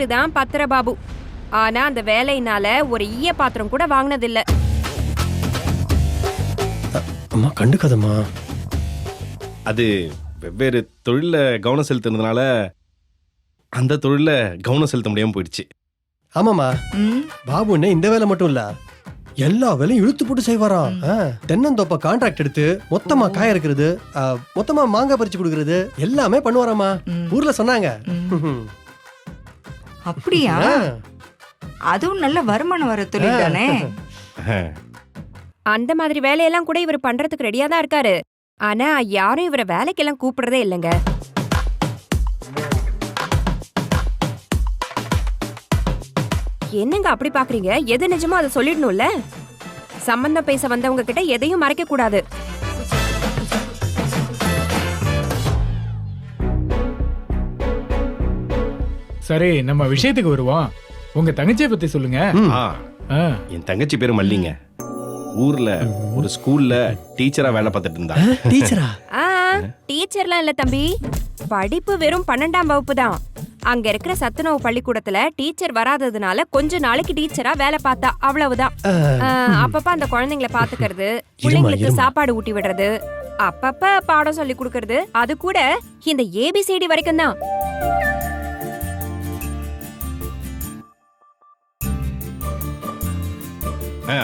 பேரு தான் பத்திரபாபு. ஆனா அந்த வேலையினால ஒரு ஈய பாத்திரம் கூட வாங்கினதில்ல. அம்மா கண்டுக்காதம்மா. அது வெவ்வேறு தொழில கவனம் செலுத்துறதுனால அந்த தொழில கவனம் செலுத்த முடியாம போயிடுச்சு. ஆமாம்மா, பாபு என்ன இந்த வேலை மட்டும் இல்ல, எல்லா வேலையும் இழுத்து போட்டு செய்வாராம். தென்னந்தோப்ப கான்ட்ராக்ட் எடுத்து மொத்தமா காய இருக்கிறது, மொத்தமா மாங்காய் பறிச்சு கொடுக்கறது எல்லாமே பண்ணுவாராமா. ஊர்ல சொன்னாங்க. அப்படியா? அதுவும் நல்ல வருமானம் வர தொழில் தானே. அந்த மாதிரி வேலையெல்லாம் கூட இவர் பண்றதுக்கு ரெடியா தான் இருக்காரு. ஆனா யாரும் இவரை வேலைக்கெல்லாம் கூப்பிடுறதே இல்லைங்க. என்னங்க அப்படி பாக்குறீங்க? எது நிஜமோ அதை சொல்லிடணும்ல. சம்பந்தம் பேச வந்தவங்க கிட்ட எதையும் மறைக்க கூடாது. சரி, நம்ம விஷயத்துக்கு வருவோம். உங்க தங்கச்சியை பத்தி சொல்லுங்க. என் தங்கச்சி பேரு மல்லிங்க. ஊர்ல ஒரு ஸ்கூல்ல டீச்சரா வேலை பார்த்துட்டு இருந்தா. டீச்சரா? டீச்சர்லாம் இல்ல தம்பி, படிப்பு வெறும் 12ஆம் வகுப்பு தான். அங்க இருக்கிற சத்துணவு பள்ளிக்கூடத்துல டீச்சர் வராததுனால கொஞ்ச நாளைக்கு டீச்சரா வேலை பார்த்தா, அவ்வளவுதான். அப்பப்ப அந்த குழந்தைங்களை பாத்துக்கிறது, பிள்ளைங்களுக்கு சாப்பாடு ஊட்டி விடுறது, அப்பப்ப பாடம் சொல்லி கொடுக்கறது, அது கூட இந்த ஏபிசிடி வரைக்கும் தான்.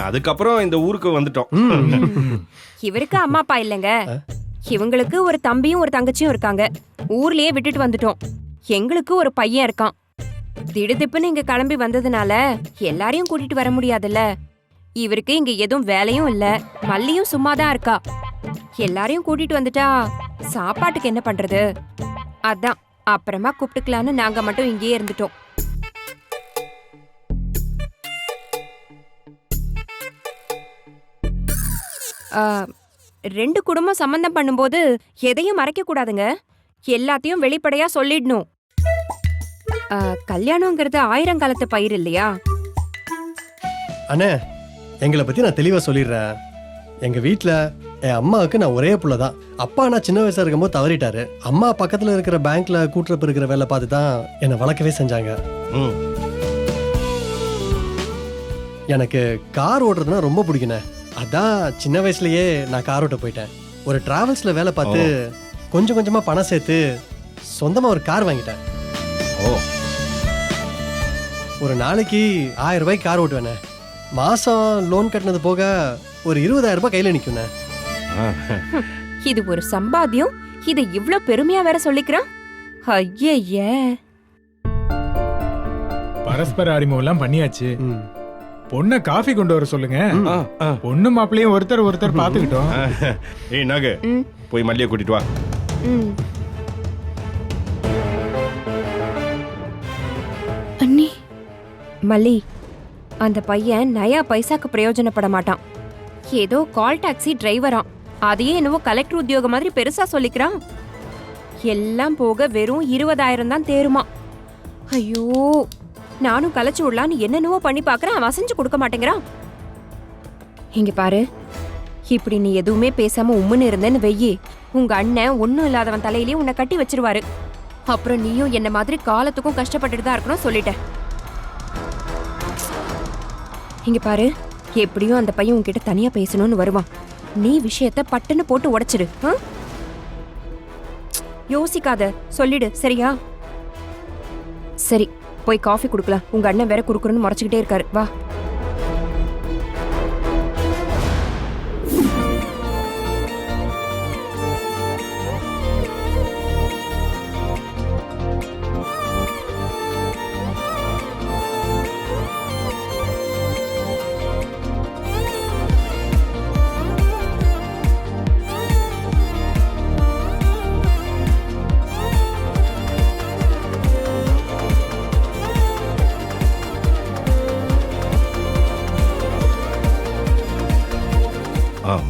அதுக்கப்புறம் இந்த ஊருக்கு வந்துட்டோம். இவருக்கு அம்மா அப்பா இல்லைங்க. இவங்களுக்கு ஒரு தம்பியும் ஒரு தங்கச்சியும் இருக்காங்க. ஊர்லயே விட்டுட்டு வந்துட்டோம். எங்களுக்கு ஒரு பையன் இருக்கான். திடுதிப்புன்னு இங்க கிளம்பி வந்ததுனால எல்லாரையும் கூட்டிட்டு வர முடியாதுல்ல. இவருக்கு இங்க எதுவும் வேலையும் இல்ல, மல்லியும் சும்மாதான் இருக்கா. எல்லாரையும் கூட்டிட்டு வந்துட்டா சாப்பாட்டுக்கு என்ன பண்றது? அதான் அப்புறமா கூப்பிட்டுக்கலான்னு நாங்க மட்டும் இங்கேயே இருந்துட்டோம். ரெண்டு குடும்பம் சம்பந்தம் பண்ணும்போது எதையும் மறைக்க கூடாதுங்க. எல்லாத்தையும் வெளிப்படையா சொல்லிடணும். கல்யாணங்கிறது 1000 காலத்து பயிர் இல்லையா? அண்ணே, எங்களை பத்தி நான் தெளிவா சொல்லிடுறேன். எங்க வீட்டுல என் அம்மாவுக்கு நான் ஒரே புள்ள தான். அப்பா நான் சின்ன வயசா இருக்கும்போது தவறிட்டாரு. அம்மா பக்கத்துல இருக்கிற பேங்க்ல கூட்டுறப்பு இருக்கிற வேலை பார்த்து தான் என்னை வளர்க்கவே செஞ்சாங்க. எனக்கு கார் ஓட்டுறதுனா ரொம்ப பிடிக்குண்ணே. அதான் சின்ன வயசுலயே நான் கார் ஓட்ட போயிட்டேன். ஒரு டிராவல்ஸ்ல வேலை பார்த்து கொஞ்சம் கொஞ்சமா பணம் சேர்த்து சொந்தமா ஒரு கார் வாங்கிட்டேன். ஒரு நாளைக்கு 1000 ரூபாய்க்கு கார் ஓட்டுவேண்ணே. மாசம் லோன் கட்டினது போக ஒரு 20,000 ரூபாய் கையில நிக்குண்ணே. இது ஒரு சம்பாத்தியம். இது இவ்ளோ பெருமையா வேற சொல்லிக்கிறான். ஐயே, பரஸ்பர அறிமுகம் எல்லாம் பண்ணியாச்சு. பொண்ண காஃபி கொண்டு வர சொல்லுங்க. பொண்ணு மாப்பிளையும் ஒருத்தர் பாத்துக்கிட்டோம். ஏய் நாகு, போய் மல்லியை கூட்டிட்டு வா. அண்ணி, மல்லி, அந்த பையன் நயா பைசாக்கு பிரயோஜனப்பட மாட்டான். ஏதோ கால் டாக்ஸி டிரைவரா, அதையே என்னவோ கலெக்டர் உத்தியோகம் மாதிரி பெருசா சொல்லிக்கிறான். எல்லாம் போக வெறும் 20,000 தான் தேருமா. ஐயோ, நானும் கலைச்சு விடலான்னு என்னென்னவோ பண்ணி பாக்குறேன். அவன் அசைஞ்சு கொடுக்க மாட்டேங்கிறான். இங்க பாரு, இப்படி நீ எதுவுமே பேசாம உம்முன்னு இருந்தேன்னு வெய்யி, உங்க அண்ணன் ஒன்னும் இல்லாதவன் தலையிலேயே உன்னை கட்டி வச்சிருவாரு. அப்புறம் நீயும் என்ன மாதிரி காலத்துக்கும் கஷ்டப்பட்டுட்டு தான் இருக்கணும் சொல்லிட்டேன். இங்க பாரு, எப்படியும் அந்த பையன் உன்கிட்ட தனியா பேசணும்னு வருவான். நீ விஷயத்த பட்டுன்னு போட்டு உடைச்சிடு. யோசிக்காத, சொல்லிடு, சரியா? சரி, போய் காஃபி குடுக்கலாம். உங்க அண்ணன் வேற குடுக்குறன்னு முறைச்சுக்கிட்டே இருக்காரு. வா.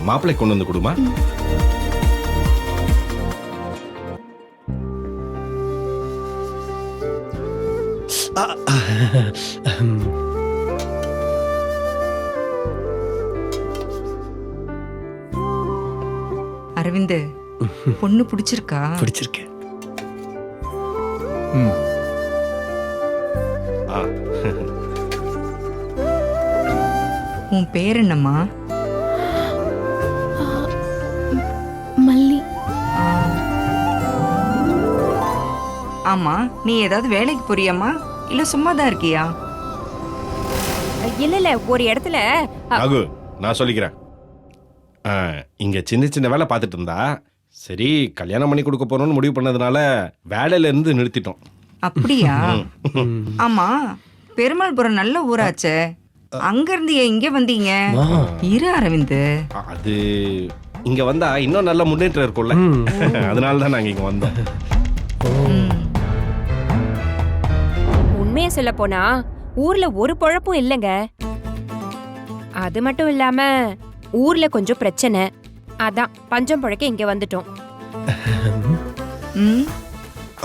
மாப்பிள்ளை கொண்டு வந்து கொடுமா. அரவிந்த், பொண்ணு பிடிச்சிருக்கா? பிடிச்சிருக்கு. உன் பேர் என்னம்மா? மல்லி. ஆமா, நீ ஏதாவது வேலைக்கு போறியாம்மா இல்ல சும்மா தான் இருக்கியா? இல்ல ஒரு இடத்துல ரகு, நான் சொல்லிக்கிறேன். இங்க சின்ன சின்ன வேலை பார்த்துட்டு இருந்தா, சரி கல்யாணம் பண்ணி கொடுக்க போறோம்னு முடிவு பண்ணதுனால வேலையில இருந்து நிறுத்திட்டோம். அப்படியா? ஆமா, பெருமாள்புரம் நல்ல ஊராச்சே, அங்க இருந்து ஏன் இங்க வந்தீங்க? இரு அரவிந்த், அது இங்க வந்தா இன்னும் நல்ல முன்னேற்றம் இருக்கும்ல, அதனால தான் நாங்க இங்க வந்தோம். உண்மையை சொல்ல போனா ஊர்ல ஒரு பொழப்பும் இல்லைங்க. அது மட்டும் இல்லாம ஊர்ல கொஞ்சம் பிரச்சனை, அதான் பஞ்சம் பழக்க இங்க வந்துட்டோம். ம்,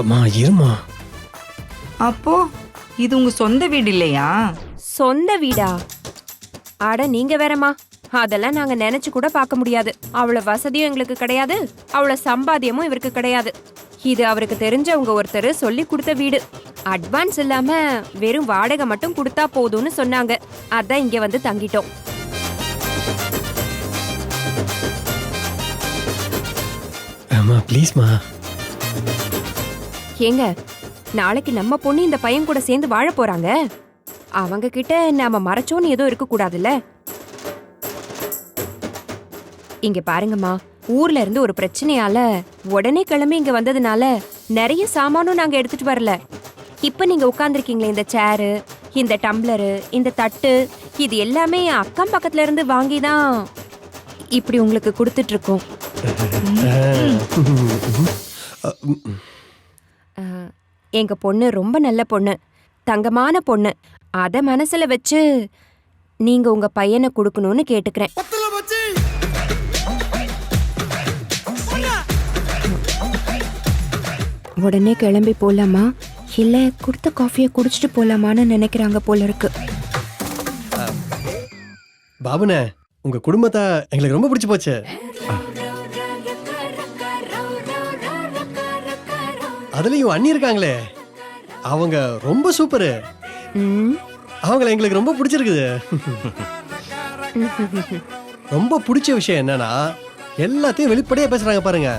அம்மா இருமா. அப்போ இது உங்க சொந்த வீடு இல்லையா? சொந்த வீடா? அட நீங்க வேறமா, அதெல்லாம் நாங்க நினைச்சு கூட பார்க்க முடியாது. அவ்வளவு வசதியும் எங்களுக்கு கிடையாது, அவ்வளவு சம்பாத்தியமும் இவருக்கு கிடையாது. இது அவருக்கு தெரிஞ்சவங்க ஒருத்தர் சொல்லி கொடுத்த வீடு. அட்வான்ஸ் இல்லாம வெறும் வாடகை மட்டும் கொடுத்தா போதும்னு சொன்னாங்க. அதான் இங்க வந்து தங்கிட்டோம். அம்மா ப்ளீஸ்மா. ஏங்க, நாளைக்கு நம்ம பொண்ணு இந்த பையன் கூட சேர்ந்து வாழ போறாங்க. அவங்க கிட்ட நாம மறைச்சோன்னு ஏதோ இருக்க கூடாதுல்ல. இங்க பாருங்கம்மா, ஊர்ல இருந்து ஒரு பிரச்சனையால உடனே கிளம்பி இங்க வந்ததுனால நிறைய சாமானும் நாங்க எடுத்துட்டு வரல. இப்ப நீங்க உட்கார்ந்துருக்கீங்களே, இந்த சேரு, இந்த டம்ளரு, இந்த தட்டு, இது எல்லாமே அக்கம் பக்கத்துல இருந்து வாங்கி தான் இப்படி உங்களுக்கு கொடுத்துட்டு இருக்கோம். எங்க பொண்ணு ரொம்ப நல்ல பொண்ணு, தங்கமான பொண்ணு. அத மனசுல வச்சு நீங்க உங்க பையனை கொடுக்கணும்னு கேட்டுக்கிறேன். உடனே கிளம்பி போலாமா இல்ல கொடுத்த காஃபியை குடிச்சிட்டு போலாமான்னு நினைக்கிறாங்க போல இருக்கு. பாபுனே, உங்க குடும்பத்தை எங்களுக்கு ரொம்ப பிடிச்சு போச்சு. அதுலயும் அண்ணி இருக்காங்களே, அவங்க ரொம்ப சூப்பரு. அவங்கள எங்களுக்கு ரொம்ப பிடிச்சிருக்குது. ரொம்ப பிடிச்ச விஷயம் என்னன்னா, எல்லாத்தையும் வெளிப்படையா பேசுறாங்க பாருங்க.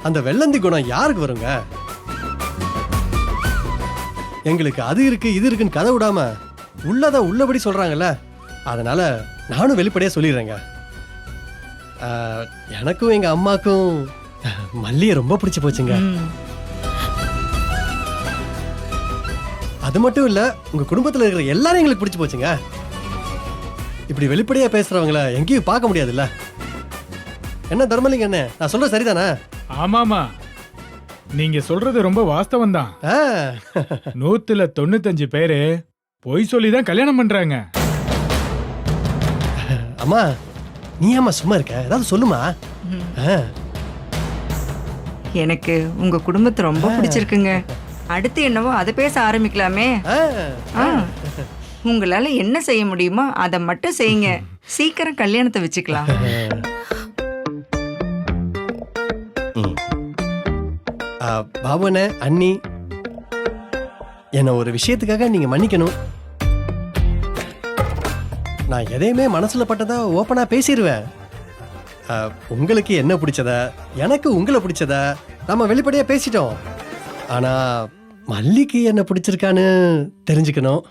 அந்த வெள்ளந்தி குணம் யாருக்கு வருங்க? எங்களுக்கு அது இருக்கு இது இருக்குன்னு கதை விடாம உள்ளத உள்ளபடி சொல்றாங்கல்ல. அதனால நானும் வெளிப்படையா சொல்லிடுறேங்க. எனக்கும் எங்க அம்மாக்கும் மல்லியை ரொம்ப பிடிச்சு போச்சுங்க. அது மட்டும் இல்ல, உங்க குடும்பத்துல இருக்கிற எல்லாரும் எங்களுக்கு பிடிச்சு போச்சுங்க. இப்படி வெளிப்படையா பேசுறவங்கள எங்கேயும் பார்க்க முடியாதுல்ல. என்ன தர்மலிங்க, என்ன நான் சொல்ற சரிதானே? ஆமாமா, நீங்க சொல்றது ரொம்ப வாஸ்தவம் தான். 195 பேரு பொய் சொல்லிதான் கல்யாணம் பண்றாங்க. அம்மா நீ ஏம்மா சும்மா இருக்க, ஏதாவது சொல்லுமா. எனக்கு உங்க குடும்பத்தை ரொம்ப பிடிச்சிருக்குங்க. அடுத்து என்னவோ அதை பேச ஆரம்பிக்கலாமே. உங்களால என்ன செய்ய முடியுமோ அதை மட்டும் செய்யுங்க. சீக்கிரம் கல்யாணத்தை வச்சுக்கலாம். பாபுனே, அண்ணி, என்ன ஒரு விஷயத்துக்காக நீங்க மன்னிக்கணும். நான் எதையுமே மனசுல பட்டதா ஓப்பனா பேசிடுவேன். உங்களுக்கு என்ன பிடிச்சத, எனக்கு உங்களை பிடிச்சத நம்ம வெளிப்படையா பேசிட்டோம். ஆனா மல்லிக்கு என்ன பிடிச்சிருக்கான்னு தெரிஞ்சுக்கணும்.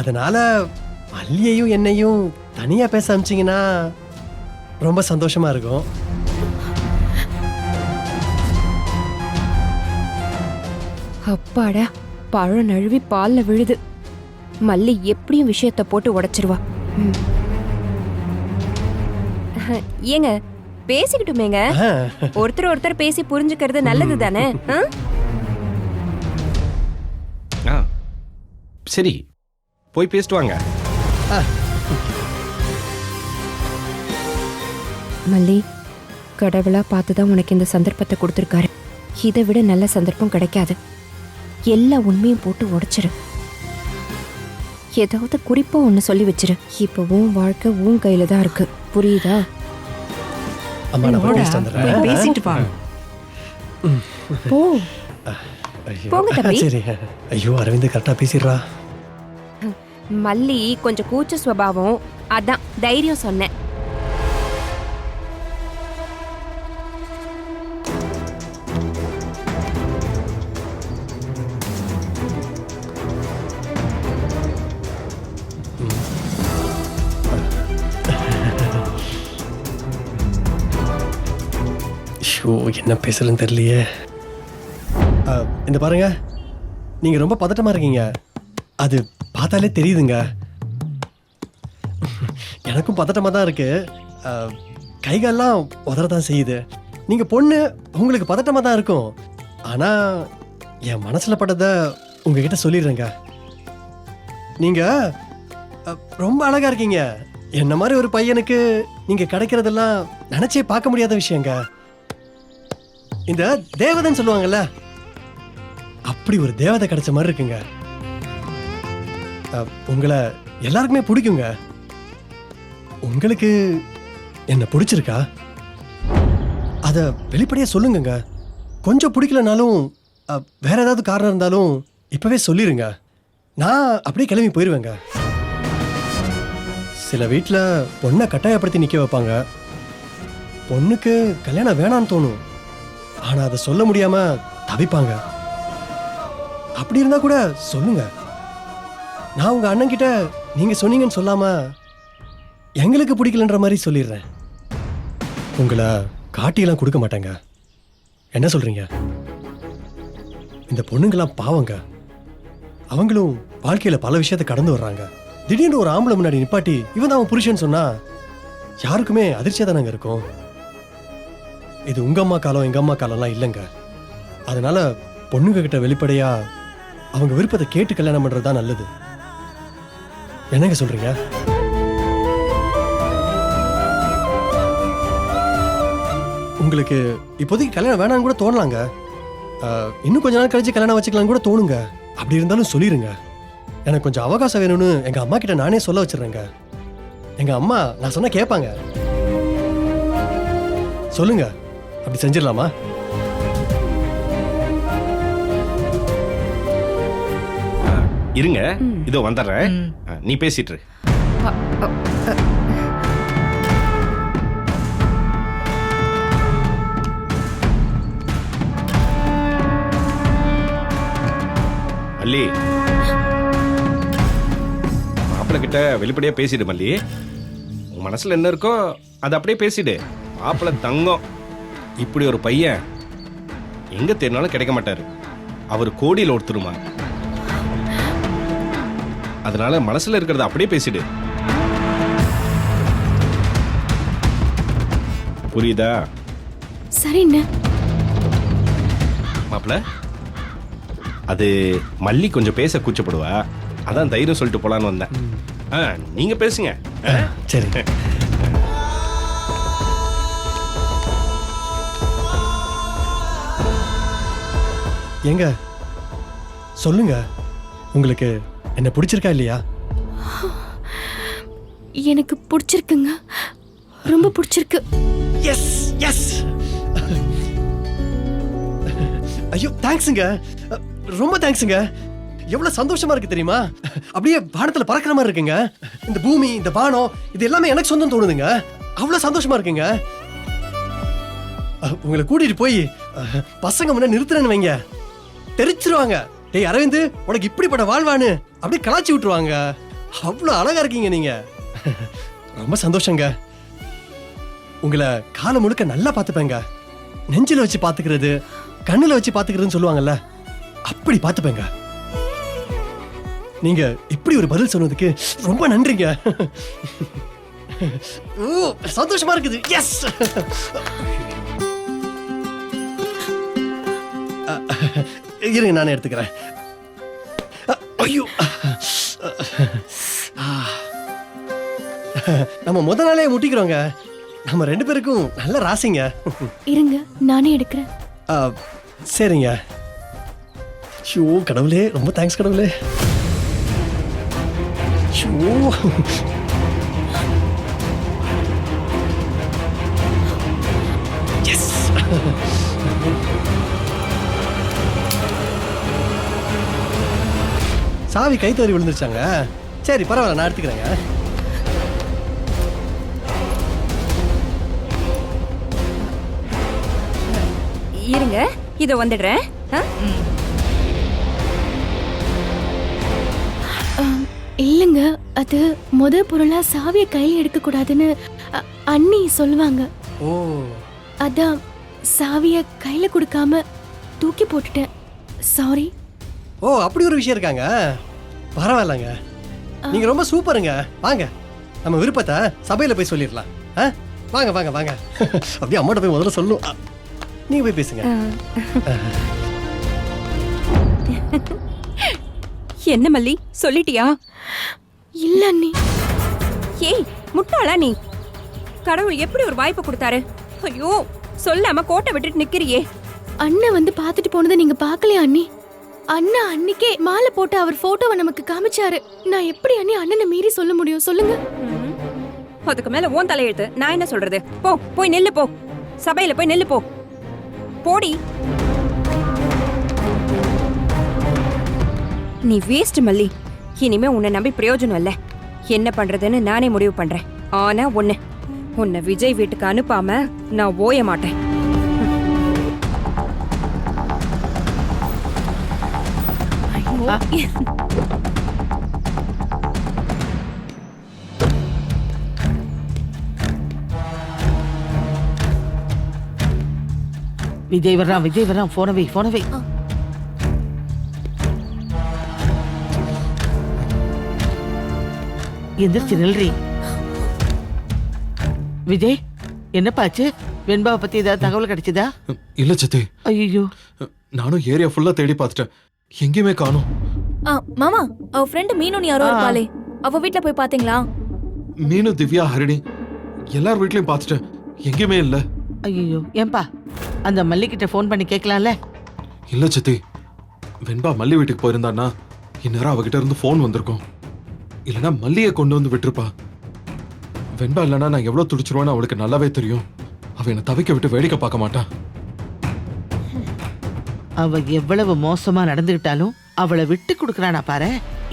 அதனால மல்லியையும் என்னையும் தனியா பேச அனுப்பிச்சிங்கன்னா ரொம்ப சந்தோஷமா இருக்கும். அப்பாடா, பழம் நழுவி பால்ல விழுது. மல்லி எப்படியும் விஷயத்த போட்டு உடைச்சிருவா. ஏங்க, பேசிக்கிட்டுமேங்க. ஒருத்தர் ஒருத்தர் பேசி புரிஞ்சுக்கிறது நல்லது தானே? சரி, போய் பேசிட்டு வாங்க. மல்லி, கடவுளா பார்த்துதான் உனக்கு இந்த சந்தர்ப்பத்தை கொடுத்துருக்காரு. இதை விட நல்ல சந்தர்ப்பம் கிடைக்காது. எல்லா உண்மையும் போட்டு உடைச்சிரு. ஏதாவது குறிப்பா ஒண்ணு சொல்லி வச்சிரு. இப்ப உன் வாழ்க்கை உன் கையில தான் இருக்கு, புரியுதா? அம்மா நான் போய் பேசிட்டு வந்துடுறேன். பேசிட்டு வா. போ. ஐயோ. போங்க தம்பி. சரி. ஐயோ அரவிந்த் கரெக்டா பேசிடுறா. மல்லி கொஞ்சம் கூச்ச சுபாவம், அதான் தைரியம் சொன்னேன். ஐயோ என்ன பேசுறதுன்னு தெரியலையே. இந்த பாருங்க, நீங்க ரொம்ப பதட்டமா இருக்கீங்க, அது பார்த்தாலே தெரியுதுங்க. எனக்கும் பதட்டமா தான் இருக்கு, கைகாலெல்லாம் உதறதான் செய்யுது. நீங்க பொண்ணு, உங்களுக்கு பதட்டமா தான் இருக்கும். ஆனா என் மனசுல பட்டதை உங்ககிட்ட சொல்லிடுறேங்க. நீங்க ரொம்ப அழகா இருக்கீங்க. என்ன மாதிரி ஒரு பையனுக்கு நீங்க கிடைக்கிறதெல்லாம் நினைச்சே பார்க்க முடியாத விஷயங்க. இந்த தேவதைன்னு சொல்லுவாங்கல்ல, அப்படி ஒரு தேவதை கிடைச்ச மாதிரி இருக்குங்க. உங்களை எல்லாருக்குமே பிடிக்குங்க. உங்களுக்கு என்ன பிடிச்சிருக்கா? அத வெளிப்படையா சொல்லுங்க. கொஞ்சம் பிடிக்கலனாலும் வேற ஏதாவது காரணம் இருந்தாலும் இப்பவே சொல்லிருங்க. நான் அப்படியே கிளம்பி போயிருவேங்க. சில வீட்டில் பொண்ணை கட்டாயப்படுத்தி நிற்க வைப்பாங்க. பொண்ணுக்கு கல்யாணம் வேணான்னு தோணும், ஆனா அதை சொல்ல முடியாம தவிப்பாங்க. அப்படி இருந்தா கூட சொல்லுங்க. நான் உங்க அண்ணன் கிட்ட நீங்க சொன்னீங்கன்னு சொல்லாம எங்களுக்கு பிடிக்கலன்ற மாதிரி சொல்லிடுறேன். உங்களை காட்டியெல்லாம் கொடுக்க மாட்டேங்க. என்ன சொல்றீங்க? இந்த பொண்ணுங்களாம் பாவங்க. அவங்களும் வாழ்க்கையில பல விஷயத்தை கடந்து வர்றாங்க. திடீர்னு ஒரு ஆம்பளை முன்னாடி நிப்பாட்டி இவன் தான் அவன் புருஷன் சொன்னா யாருக்குமே அதிர்ச்சியா தானங்க இருக்கும். இது உங்க அம்மா காலம் எங்க அம்மா காலம்லாம் இல்லைங்க. அதனால பொண்ணுங்க கிட்ட வெளிப்படையா அவங்க விருப்பத்தை கேட்டு கல்யாணம் பண்றதுதான் நல்லது. என்னங்க சொல்றீங்க? உங்களுக்கு இப்போதைக்கு கல்யாணம் வேணாம்னு கூட தோணலாங்க. இன்னும் கொஞ்ச நாள் கழிச்சு கல்யாணம் வச்சுக்கலாம் கூட தோணுங்க. அப்படி இருந்தாலும் சொல்லிருங்க. எனக்கு கொஞ்சம் அவகாசம் வேணும்னு எங்க அம்மா கிட்ட நானே சொல்ல வச்சிடுறேங்க. எங்க அம்மா நான் சொன்னா கேட்பாங்க. சொல்லுங்க, அப்படி செஞ்சிடலாமா? இருங்க, இதோ வந்துடுறேன். நீ பேசிட்டு இரு. மல்லி, மாப்பிள்ளை கிட்ட வெளிப்படையா பேசிடு மல்லி. உன் மனசுல என்ன இருக்கோ அதை அப்படியே பேசிடு. மாப்பிள்ளை தங்கம். இப்படி ஒரு பையன் எங்க தேடினாலும் கிடைக்க மாட்டாரு. அவர் கோடியில் ஒருத்தருமா. அதனால மனசுல இருக்கிறத அப்படியே பேசிடு. புரியுதா? சரிண்ணே. மாப்பிள்ள, அது மல்லி கொஞ்சம் பேச கூச்சப்படுவா, அதான் தைரியம் சொல்லிட்டு போலான்னு வந்தேன். நீங்க பேசுங்க. சரி. ஏங்க சொல்லுங்க, உங்களுக்கு என்ன பிடிச்சிருக்கா இல்லையா? எனக்கு பிடிச்சிருக்குங்க, ரொம்ப பிடிச்சிருக்கு. Yes yes. ஐயோ தேங்க்ஸுங்க, ரொம்ப தேங்க்ஸுங்க. எவ்வளவு சந்தோஷமா இருக்கு தெரியுமா? அப்படியே வானத்துல பறக்கிற மாதிரி இருக்குங்க. இந்த பூமி, இந்த வானம், இது எல்லாமே எனக்கு சொந்தம் தோணுதுங்க. அவ்வளவு சந்தோஷமா இருக்குங்க. உங்களை கூட்டிட்டு போய் பசங்க முன்ன நிறுத்துறேன்னு வைங்க, தெரிச்சிருவாங்க. டேய் அரவிந்த், உனக்கு இப்படிப்பட்ட வாழ்வான்னு அப்படியே கலாச்சி விட்டுருவாங்க. அவ்வளவு அழகா இருக்கீங்க நீங்க. ரொம்ப சந்தோஷங்க. உங்களை காலம் முழுக்க நல்லா பார்த்துப்பேங்க. நெஞ்சில வச்சு பாத்துக்கிறது, கண்ணுல வச்சு பாத்துக்கிறதுன்னு சொல்லுவாங்கல்ல, அப்படி பாத்துப்பேங்க. நீங்க இப்படி ஒரு பதில் சொன்னதுக்கு ரொம்ப நன்றிங்க. ஓ சந்தோஷமா இருக்குது. எஸ். இருங்க நானே எடுத்துக்கிறேன். ஐயோ, நம்ம முத நாளே முட்டிக்கிறோங்க. நம்ம ரெண்டு பேருக்கும் நல்ல ராசிங்க. இருங்க நானே எடுக்கிறேன். சரிங்க. ஷோ கடவுளே, ரொம்ப தேங்க்ஸ் கடவுளே. ஷோ எஸ். சாவி கை தவறி விழுந்துருச்சாங்க. சரி பரவாயில்ல, நான் எடுத்துக்கிறேங்க. இருங்க, இதோ வந்துடுறேன். ஆ? இல்லைங்க, அது முத பொருளா சாவியை கையில் எடுக்க கூடாதுன்னு அண்ணி சொல்லுவாங்க. ஓ அதான் சாவியை கையில கொடுக்காம தூக்கி போட்டுட்டேன். சாரி. ஓ அப்படி ஒரு விஷயம் இருக்காங்க. பரவாயில்லங்க, நீங்க ரொம்ப சூப்பருங்க. வாங்க, நம்ம விருப்பத்தை சபையில போய் சொல்லிடலாம். ஆ? வாங்க வாங்க வாங்க. அப்படியே அம்மாட்ட போய் முதல்ல சொல்லும். நீங்க போய் பேசுங்க. என்ன மல்லி, சொல்லிட்டியா? இல்ல அண்ணி. ஏய் முட்டாளா நீ! கடவுள் எப்படி ஒரு வாய்ப்பு கொடுத்தாரு? ஐயோ, சொல்லாம கோட்டை விட்டுட்டு நிக்கிறியே. அண்ணன் வந்து பார்த்துட்டு போனதை நீங்க பார்க்கலையா அண்ணி? அண்ணா அன்னிக்கே மாலை போட்டு அவர் போட்டோவை நமக்கு காமிச்சாரு. நான் எப்படி அண்ணி அண்ணனை மீறி சொல்ல முடியும் சொல்லுங்க? அதுக்கு மேல ஓன் தலையெழுத்து. நான் என்ன சொல்றது? போ, போய் நெல்லு போ. சபையில போய் நெல்லு போ. போடி. நீ வேஸ்ட் மல்லி. இனிமே உன்னை நம்பி பிரயோஜனம் இல்ல. என்ன பண்றதுன்னு நானே முடிவு பண்றேன். ஆனா உன்னை விஜய் வீட்டுக்கு அனுப்பாம நான் ஓய மாட்டேன். விஜய் வர்றான், போன வை. எந்திரிச்சு நில்றி. விஜய், என்னப்பாச்சு? வெண்பாவை பத்தி ஏதாவது தகவல் கிடைச்சதா? இல்ல சித்தி, ஐயோ, நானும் ஏரியா ஃபுல்லா தேடி பார்த்துட்டேன், எங்கேயுமே காணோம். மாமா, அவ ஃப்ரெண்ட் மீனு யாரோ இருப்பாளே, அவ வீட்ல போய் பாத்தீங்களா? மீனு, திவ்யா, ஹரிணி எல்லார் வீட்லயும் பார்த்துட்டேன், எங்கேயுமே இல்ல. ஐயோ, ஏன்பா அந்த மல்லிகிட்ட ஃபோன் பண்ணி கேட்கலாம்ல? இல்ல சித்தி, வெண்பா மல்லி வீட்டுக்கு போயிருந்தான்னா இந்நேரம் அவகிட்ட இருந்து ஃபோன் வந்திருக்கும். இல்லைன்னா மல்லியை கொண்டு வந்து விட்டுருப்பா. வெண்பா இல்லைன்னா நான் எவ்வளவு துடிச்சிருவேன்னு அவளுக்கு நல்லாவே தெரியும். அவ என்னை தவிக்க விட்டு வேடிக்கை பார்க்க மாட்டா. அவ எவ்வளவு மோசமா நடந்துகிட்டாலும் அவளை விட்டு கொடுக்கறானா பாரு.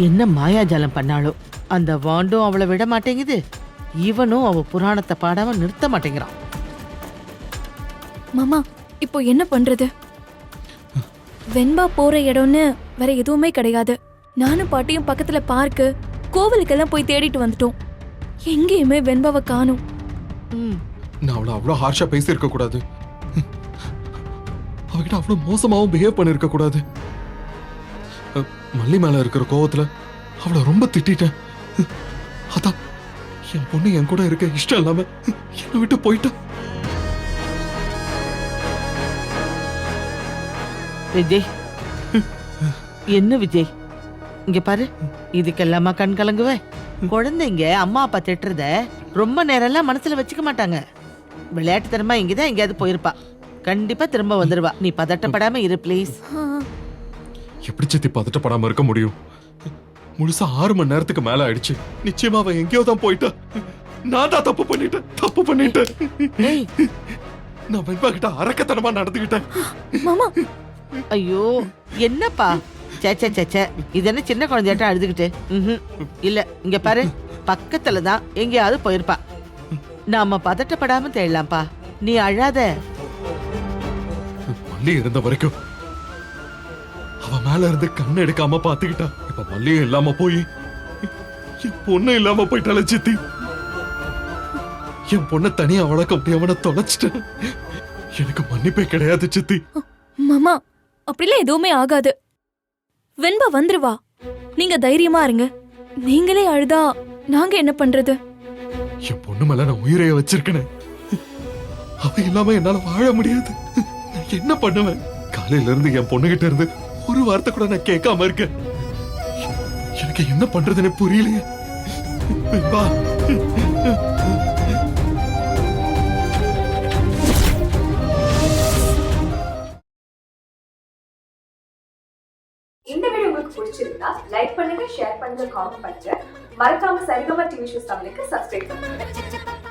என்ன மாயாஜாலம் பண்ணாலும் அந்த வாண்டும் அவளை விட மாட்டேங்குது, இவனும் அவ புராணத்தை பாடாம நிறுத்த மாட்டேங்கிறான். மாமா, இப்போ என்ன பண்றது? வெண்பா போற இடம்னு வேற எதுவுமே கிடையாது. நானும் பாட்டியும் பக்கத்துல பார்க்கு, கோவிலுக்கெல்லாம் போய் தேடிட்டு வந்துட்டோம். எங்கேயுமே வெண்பாவை காணோம். நான் அவளை அவ்வளவு ஹார்ஷா பேசி இருக்க கூடாது. அவகிட்ட அவ்வளவு மோசமாவும் பிஹேவ் பண்ணிருக்க கூடாது. மல்லி மேல இருக்கிற கோவத்துல அவளை ரொம்ப திட்டேன். அதான் என் பொண்ணு என் கூட இருக்க இஷ்டம் இல்லாம என்னை விட்டு போயிட்டா. விஜய், என்ன விஜய், இங்க பாரு, இதுக்கெல்லாமா கண் கலங்குவ? குழந்தைங்க அம்மா அப்பா திட்டுறத ரொம்ப நேரம் எல்லாம் மனசுல வச்சுக்க மாட்டாங்க. விளையாட்டுத்தனமா இங்கதான் எங்கேயாவது போயிருப்பா. கண்டிப்பா திரும்ப வந்துருவா. நீ பதட்டப்படாம இரு ப்ளீஸ். எப்படி சித்தி பதட்டப்படாம இருக்க முடியும்? முழுசா 6 மணி நேரத்துக்கு மேல ஆயிடுச்சு. நிச்சயமா அவ எங்கேயோ தான் போயிட்டா. நான் தான் தப்பு பண்ணிட்டேன். நான் வெண்பா கிட்ட அரக்கத்தனமா நடந்துகிட்டேன். மாமா, ஐயோ, என்னப்பா? சேச்சே, இது என்ன சின்ன குழந்தையாட்ட அழுதுகிட்டு? இல்ல, இங்க பாரு, பக்கத்துல தான் எங்கேயாவது போயிருப்பா. நாம பதட்டப்படாம தேடலாம்ப்பா, நீ அழாத. மல்லி இருந்த வரைக்கும் அவ மேல இருந்து கண்ணு எடுக்காம பாத்துக்கிட்டா. இப்ப மல்லியும் இல்லாம போய் என் பொண்ணு இல்லாம போயிட்டால சித்தி. என் பொண்ணை தனியா வளர்க்க முடியாம தொலைச்சிட்டேன். எனக்கு மன்னிப்பே கிடையாது சித்தி. மாமா, அப்படிலாம் எதுவுமே ஆகாது. வெண்பா வந்துருவா. நீங்க தைரியமா இருங்க. நீங்களே அழுதா நாங்க என்ன பண்றது? என் பொண்ணு மேல நான் உயிரைய வச்சிருக்கேன். அவ இல்லாம என்னால வாழ முடியாது. நான் என்ன பண்ணுவேன்? காலையில இருந்து என் பொண்ணுகிட்ட இருந்து ஒரு வார்த்தை கூட நான் கேட்காம இருக்கேன். எனக்கு என்ன பண்றதுன்னு புரியலையே. வெண்பா, இந்த வீடியோ உங்களுக்கு பிடிச்சிருந்தா லைக் பண்ணுங்க, ஷேர் பண்ணுங்க, காமெண்ட் பண்ணுங்க. மறக்காம சரிகமா டிவி ஷோஸ் தமிழுக்கு சப்ஸ்கிரைப் பண்ணுங்க.